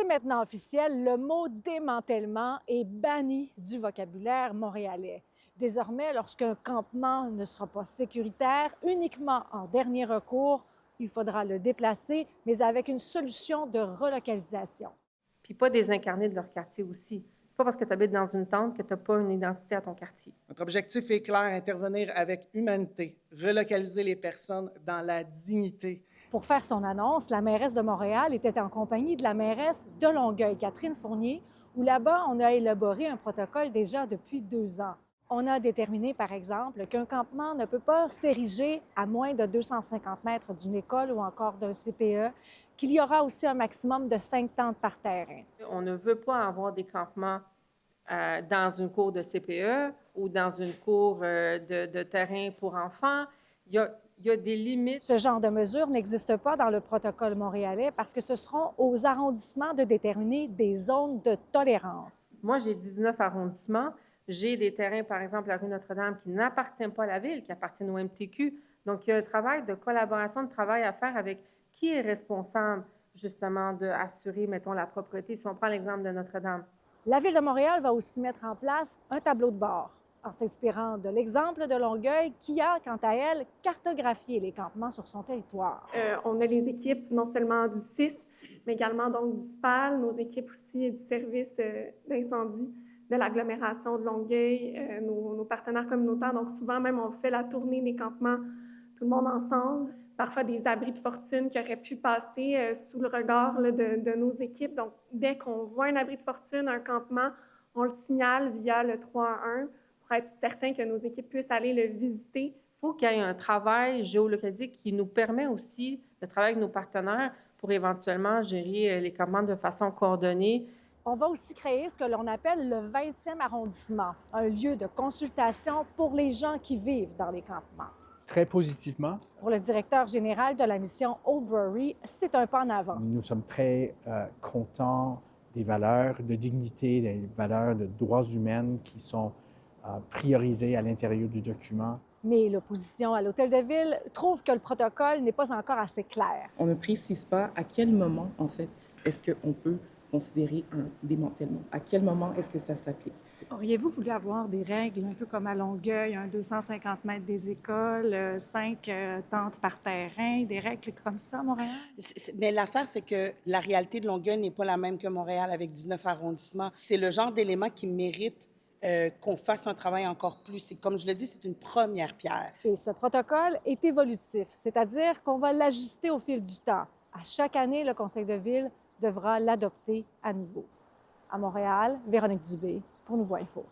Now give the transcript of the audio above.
maintenant officiel, le mot démantèlement est banni du vocabulaire montréalais. Désormais, lorsqu'un campement ne sera pas sécuritaire, uniquement en dernier recours, il faudra le déplacer, mais avec une solution de relocalisation. Puis pas désincarner de leur quartier aussi. C'est pas parce que tu habites dans une tente que tu n'as pas une identité à ton quartier. Notre objectif est clair, intervenir avec humanité, relocaliser les personnes dans la dignité. Pour faire son annonce, la mairesse de Montréal était en compagnie de la mairesse de Longueuil, Catherine Fournier, où là-bas, on a élaboré un protocole déjà depuis 2 ans. On a déterminé, par exemple, qu'un campement ne peut pas s'ériger à moins de 250 mètres d'une école ou encore d'un CPE, qu'il y aura aussi un maximum de 5 tentes par terrain. On ne veut pas avoir des campements dans une cour de CPE ou dans une cour de terrain pour enfants. Il y a des limites. Ce genre de mesures n'existe pas dans le protocole montréalais parce que ce seront aux arrondissements de déterminer des zones de tolérance. Moi, j'ai 19 arrondissements. J'ai des terrains, par exemple, à la rue Notre-Dame, qui n'appartiennent pas à la ville, qui appartiennent au MTQ. Donc, il y a un travail de collaboration, de travail à faire avec qui est responsable, justement, d'assurer, mettons, la propreté. Si on prend l'exemple de Notre-Dame. La Ville de Montréal va aussi mettre en place un tableau de bord en s'inspirant de l'exemple de Longueuil qui a, quant à elle, cartographié les campements sur son territoire. On a les équipes non seulement du CIS, mais également donc du SPAL, nos équipes aussi du service d'incendie de l'agglomération de Longueuil, nos partenaires communautaires. Donc souvent même, on fait la tournée des campements, tout le monde ensemble. Parfois des abris de fortune qui auraient pu passer sous le regard là, de nos équipes. Donc dès qu'on voit un abri de fortune, un campement, on le signale via le 311 pour être certain que nos équipes puissent aller le visiter. Il faut qu'il y ait un travail géolocalisé qui nous permet aussi de travailler avec nos partenaires pour éventuellement gérer les campements de façon coordonnée. On va aussi créer ce que l'on appelle le 20e arrondissement, un lieu de consultation pour les gens qui vivent dans les campements. Très positivement. Pour le directeur général de la mission Oldbury, c'est un pas en avant. Nous sommes très contents des valeurs de dignité, des valeurs de droits humains qui sont priorisées à l'intérieur du document. Mais l'opposition à l'Hôtel de Ville trouve que le protocole n'est pas encore assez clair. On ne précise pas à quel moment, en fait, est-ce qu'on peut considérer un démantèlement. À quel moment est-ce que ça s'applique? Auriez-vous voulu avoir des règles un peu comme à Longueuil, 250 mètres des écoles, 5 tentes par terrain, des règles comme ça à Montréal? Mais l'affaire, c'est que la réalité de Longueuil n'est pas la même que Montréal avec 19 arrondissements. C'est le genre d'élément qui mérite qu'on fasse un travail encore plus. Et comme je le dis, c'est une première pierre. Et ce protocole est évolutif, c'est-à-dire qu'on va l'ajuster au fil du temps. À chaque année, le Conseil de ville devra l'adopter à nouveau. À Montréal, Véronique Dubé pour Nouveau Info.